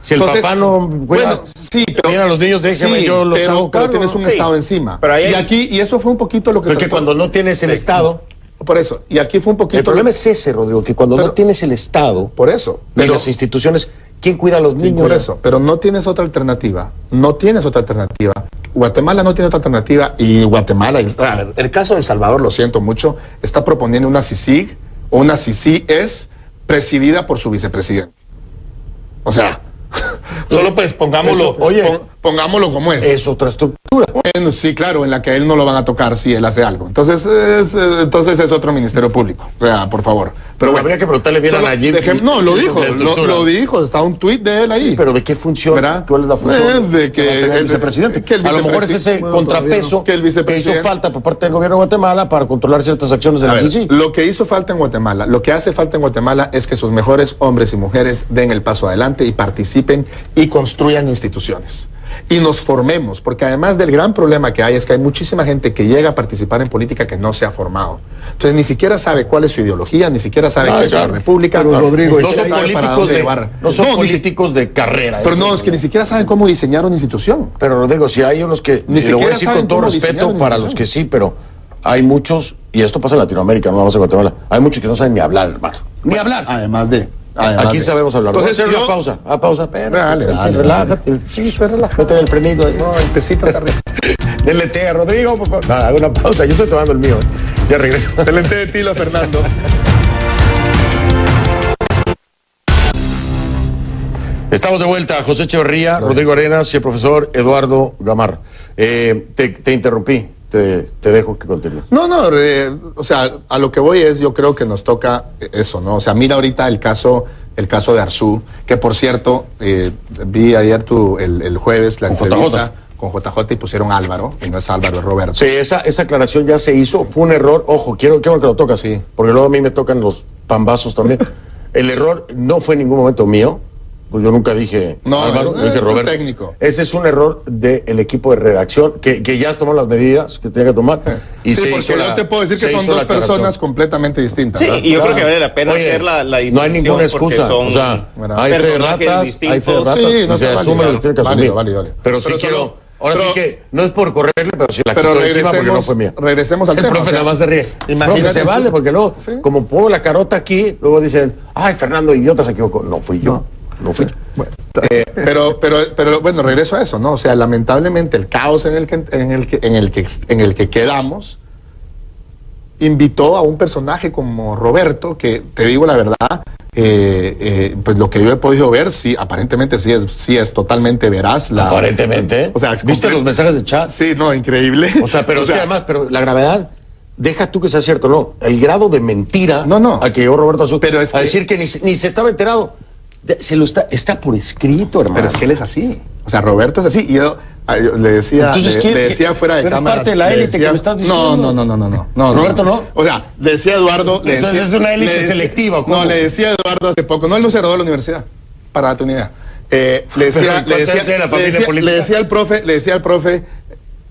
Si el Entonces, papá no cuida bueno, sí, pero bien a los niños, déjeme, sí, yo los hago pero cargo. tienes un Sí. Estado encima. Pero ahí hay- Y aquí, y eso fue un poquito lo que Pero es que trató- cuando no tienes el Estado... Por eso, y aquí fue un poquito. El problema es ese, Rodrigo, que cuando Pero- no tienes el Estado por eso. ni las instituciones, ¿quién cuida a los niños? Por eso, pero no tienes otra alternativa. No tienes otra alternativa. Guatemala no tiene otra alternativa y Guatemala, el caso de El Salvador, lo siento mucho, está proponiendo una CICIG o una CICIS presidida por su vicepresidente. O sea, solo pues pongámoslo, Eso, oye, pongámoslo como es. Es otra estructura. Bueno, sí, claro, en la que a él no lo van a tocar si él hace algo. Entonces es otro ministerio público. O sea, por favor. Pero habría que preguntarle bien solo a Nayib. no, lo dijo, la estructura. lo dijo, está un tuit de él ahí. Pero ¿de qué función? ¿Verdad? ¿Cuál es la función? De que va a tener el el- vicepresidente. que el A lo mejor es ese Bueno, contrapeso que el que hizo vicepresidente- falta por parte del gobierno de Guatemala para controlar ciertas acciones de A la ver, CICI. lo que hizo falta en Guatemala, lo que hace falta en Guatemala es que sus mejores hombres y mujeres den el paso adelante y participen y construyan instituciones. Y nos formemos, porque además del gran problema que hay es que hay muchísima gente que llega a participar en política que no se ha formado. Entonces ni siquiera sabe cuál es su ideología, ni siquiera sabe qué es la república. Pero, Rodrigo, ni No siquiera son sabe para políticos dónde de, llevar. no son No, ni si- políticos de carrera. Pero ese, no, es que ni siquiera saben cómo diseñar una institución. Pero Rodrigo, si hay unos que, Ni y lo voy a siquiera decir con saben todo cómo diseñar respeto una para los institución. que sí, pero hay muchos, y esto pasa en Latinoamérica, no vamos a Guatemala, hay muchos que no saben ni hablar, hermano. Ni hablar. Además de... Aquí sabemos hablar. Entonces, Entonces, yo- una pausa. Pausa. Espérate, Dale, dale, relájate. Sí, estoy relajado. Métele el frenito ahí. No, el tecito está arriba. Denle té a Rodrigo, por favor. Nada, hago una pausa. Yo estoy tomando el mío. Ya regreso. El ente de tilo, Fernando. Estamos de vuelta. José Echeverría, Rodrigo Arenas y el profesor Eduardo Gamar. Te interrumpí. Te dejo que continúe. No, o sea, a lo que voy es, yo creo que nos toca eso, ¿no? O sea, mira ahorita el caso de Arzú, que por cierto, vi ayer el jueves la Con entrevista con JJ y pusieron Álvaro, y no es Álvaro, es Roberto. Sí, esa aclaración ya se hizo. Fue un error. Ojo, quiero que lo tocas. Sí. Porque luego a mí me tocan los pambazos también. El error no fue en ningún momento mío. Pues yo nunca dije No, Álvaro, es dije un Roberto. técnico. Ese es un error del equipo de redacción que ya tomó las medidas que tenía que tomar. Y Sí, se porque hizo yo te puedo decir se que son hizo la dos personas aclaración. completamente distintas. Sí, ¿verdad? y yo Claro. creo que vale la pena Oye, hacer la no hay distinción ninguna porque excusa. son O sea, Bueno, hay fe de personajes ratas, distintos. hay fe de ratas. Sí, no y se está asume válido. lo que tiene que asumir. Válido. Pero sí Pero quiero. solo- Ahora pero- sí que no es por correrle, pero si la Pero quito de encima porque no fue mía. regresemos al El tema. profe o sea, nada más se ríe. Imagínese, profe, vale, porque luego, Sí. como pongo la carota aquí, luego dicen, ay, Fernando, idiota, se equivocó. No fui yo. No fui yo. Pero bueno, regreso a eso, ¿no? O sea, lamentablemente el caos en el que quedamos invitó a un personaje como Roberto, que te digo la verdad, pues lo que yo he podido ver, sí, aparentemente sí es totalmente veraz. Aparentemente. O sea, ¿viste los mensajes de chat? Sí, no, increíble. O sea, pero es que además, pero la gravedad, deja tú que sea cierto, no. El grado de mentira No. a que llegó Roberto Arzú, Pero es a que- decir que ni se estaba enterado. Está por escrito, hermano. Pero es que él es así. O sea, Roberto es así. Y yo le decía, Entonces, ¿qué? le decía fuera de Pero es cámaras. parte de la le élite decía- que me estás diciendo. No. ¿Roberto no? O sea, le decía Eduardo. le Entonces decía- es una élite le decía- selectiva, ¿o cómo? No, le decía Eduardo hace poco. No, él no se graduó de la universidad. Para darte una idea. Le decía, ¿cuántos años tiene la familia política? le decía al profe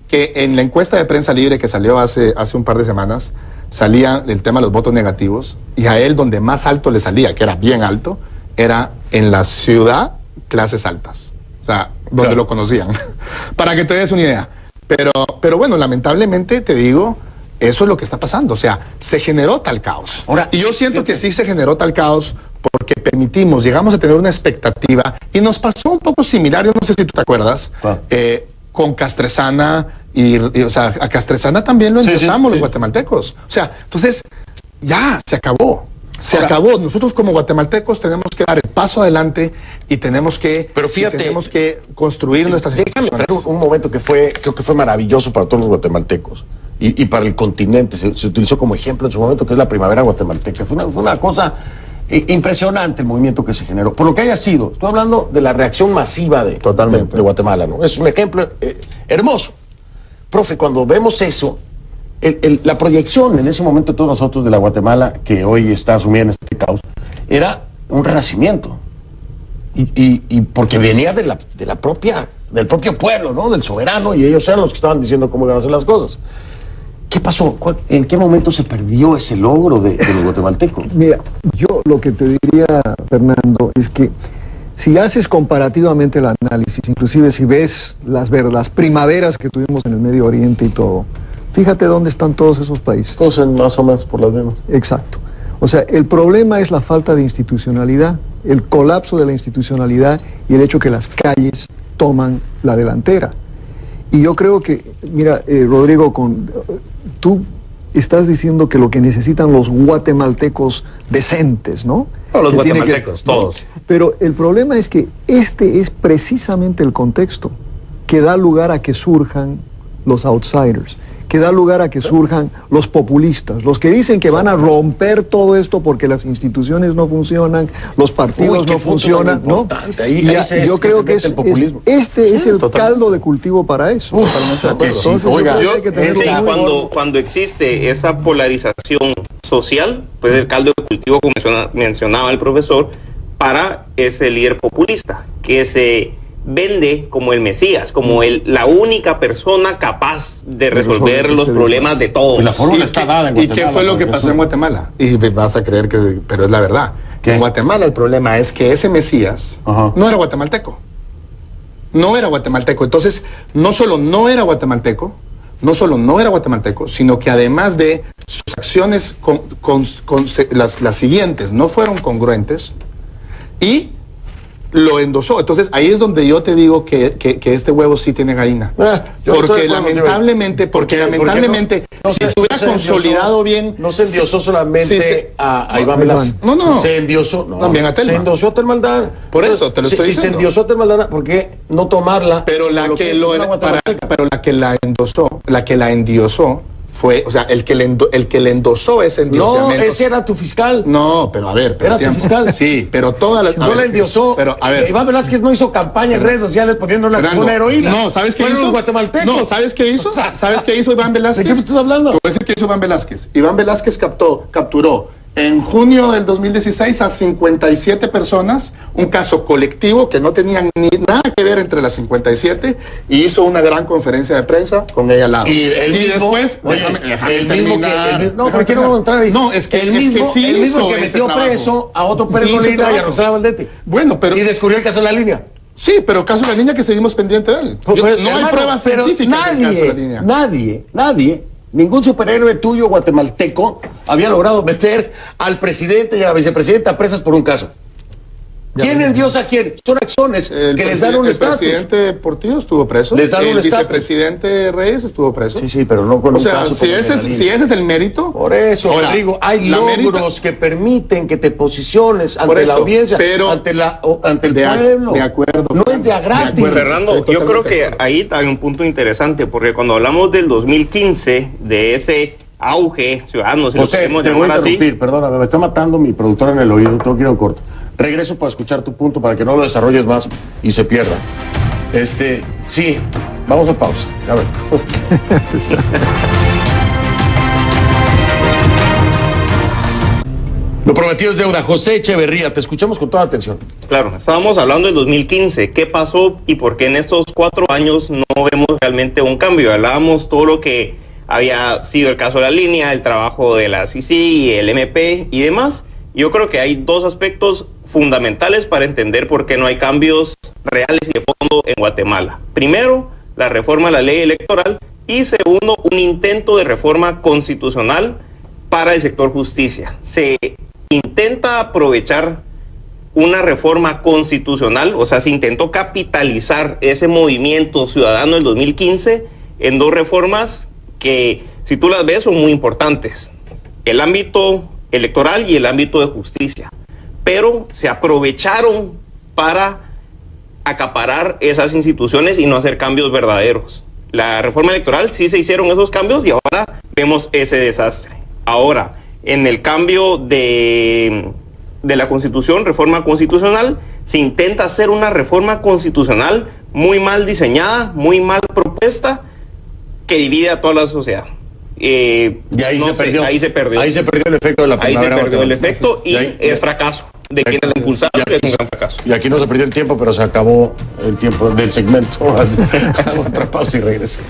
que en la encuesta de prensa libre que salió hace un par de semanas, salía el tema de los votos negativos, y a él donde más alto le salía, que era bien alto, era en la ciudad, clases altas. O sea, donde Claro. lo conocían. Para que te des una idea. Pero bueno, lamentablemente te digo, eso es lo que está pasando. O sea, se generó tal caos. Ahora, y yo siento fíjate. que sí se generó tal caos porque llegamos a tener una expectativa, y nos pasó un poco similar, yo no sé si tú te acuerdas, Ah. con Castresana, o sea, a Castresana también lo Sí, endosamos sí. los guatemaltecos. O sea, entonces, ya, se acabó. Se Ahora- acabó. Nosotros como guatemaltecos tenemos que dar el paso adelante y tenemos que, Pero fíjate, construir nuestras Déjame instituciones. traer un momento que creo que fue maravilloso para todos los guatemaltecos y para el continente. Se utilizó como ejemplo en su momento, que es la primavera guatemalteca. Fue una cosa impresionante el movimiento que se generó. Por lo que haya sido, estoy hablando de la reacción masiva Totalmente. de Guatemala, ¿no? Es un ejemplo hermoso. Profe, cuando vemos eso, la proyección en ese momento de todos nosotros de la Guatemala, que hoy está sumida en este caos, era un renacimiento. Y porque venía del propio pueblo, ¿no? Del soberano, y ellos eran los que estaban diciendo cómo iban a hacer las cosas. ¿Qué pasó? ¿En qué momento se perdió ese logro de los guatemaltecos? Mira, yo lo que te diría, Fernando, es que si haces comparativamente el análisis, inclusive si ves las primaveras que tuvimos en el Medio Oriente y todo, fíjate dónde están todos esos países. Todos más o menos por las mismas. Exacto. O sea, el problema es la falta de institucionalidad, el colapso de la institucionalidad y el hecho que las calles toman la delantera. Y yo creo que, mira, Rodrigo, tú estás diciendo que lo que necesitan los guatemaltecos decentes, ¿no? No, los que guatemaltecos, todos. Pero el problema es que este es precisamente el contexto que da lugar a que surjan los outsiders, que da lugar a que surjan los populistas, los que dicen que van a romper todo esto porque las instituciones no funcionan, los partidos no funcionan, ¿no? Yo creo que este es el caldo de cultivo para eso. Totalmente de acuerdo. Entonces, Oiga, cuando existe esa polarización social, pues el caldo de cultivo, como mencionaba el profesor, para ese líder populista, que se vende como el Mesías, como la única persona capaz de resolver los problemas de todos. Y la fórmula está dada en Guatemala. ¿Y qué fue lo que pasó en Guatemala? Y vas a creer que, pero es la verdad. ¿Qué? En Guatemala el problema es que ese Mesías no era guatemalteco. No era guatemalteco. Entonces, no solo no era guatemalteco, sino que además de sus acciones las siguientes no fueron congruentes y lo endosó. Entonces ahí es donde yo te digo que este huevo sí tiene gallina. Porque lamentablemente, si se hubiera consolidado bien. No se endiosó solamente a Iván Velázquez. No. Se endiosó. También a Telma. Se endiosó a Telma Aldana. Por eso te lo estoy diciendo. Si se endiosó a Telma Aldana, ¿por qué no tomarla? Pero la que la endiosó fue, o sea, el que le endosó ese endiosamiento. No, ese era tu fiscal. No, pero a ver. Era tu fiscal. Sí, pero todas las. No la endiosó. Pero a ver. Iván Velázquez no hizo campaña en redes sociales poniéndola como una heroína. No, ¿sabes qué hizo? Los guatemaltecos. No, ¿sabes qué hizo? ¿Sabes qué hizo Iván Velázquez? ¿De qué me estás hablando? Te voy a decir qué hizo Iván Velázquez. Iván Velázquez capturó en junio del 2016 a 57 personas, un caso colectivo que no tenían ni nada que ver entre las 57, y hizo una gran conferencia de prensa con ella al lado. Y después, el mismo que... No, pero quiero entrar ahí. No, es que el mismo que metió preso a Otto Pérez Molina y a Rosana Valdete. Bueno, pero... Y descubrió el caso de la línea. Sí, pero caso de la línea que seguimos pendiente de él. No hay pruebas científicas del caso de la línea. Nadie, ningún superhéroe tuyo guatemalteco había logrado meter al presidente y a la vicepresidenta presas por un caso. ¿Quién endiosa a quién? Son acciones que les dan un estatus. El presidente Portillo estuvo preso. Les dan un estatus. El vicepresidente Reyes estuvo preso. Sí, pero no con un caso. Si ese es el mérito. Por eso, ahora, Rodrigo, hay logros que permiten que te posiciones ante la audiencia, pero ante el pueblo. De acuerdo. No es de a gratis. Fernando, yo creo que ahí hay un punto interesante, porque cuando hablamos del 2015, de ese auge ciudadano, si José, lo te voy a interrumpir, así. perdóname, me está matando mi productor en el oído, tengo que ir a un corto. Regreso para escuchar tu punto, para que no lo desarrolles más y se pierda. Sí, vamos a pausa. A ver. Lo prometido es deuda. José Echeverría, te escuchamos con toda atención. Claro, estábamos hablando del 2015. ¿Qué pasó y por qué en estos 4 años no vemos realmente un cambio? Hablábamos todo lo que había sido el caso de la línea, el trabajo de la CICI, el MP y demás. Yo creo que hay 2 aspectos fundamentales para entender por qué no hay cambios reales y de fondo en Guatemala. Primero, la reforma a la ley electoral, y segundo, un intento de reforma constitucional para el sector justicia. Se intenta aprovechar una reforma constitucional, o sea, se intentó capitalizar ese movimiento ciudadano del 2015 en 2 reformas que, si tú las ves, son muy importantes: el ámbito electoral y el ámbito de justicia, pero se aprovecharon para acaparar esas instituciones y no hacer cambios verdaderos. La reforma electoral sí se hicieron esos cambios y ahora vemos ese desastre. Ahora, en el cambio de la Constitución, reforma constitucional, se intenta hacer una reforma constitucional muy mal diseñada, muy mal propuesta, que divide a toda la sociedad. Y ahí se perdió. Ahí se perdió el efecto de la primavera. Ahí se perdió el efecto y es fracaso de quienes la impulsaron, es un gran fracaso. Y aquí no se perdió el tiempo, pero se acabó el tiempo del segmento. Hago otra pausa y regreso.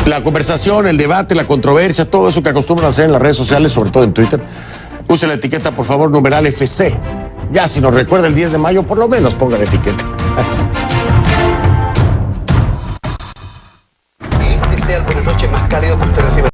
la conversación, el debate, la controversia, todo eso que acostumbran a hacer en las redes sociales, sobre todo en Twitter. Use la etiqueta, por favor, numeral FC. Ya si nos recuerda el 10 de mayo, por lo menos ponga la etiqueta.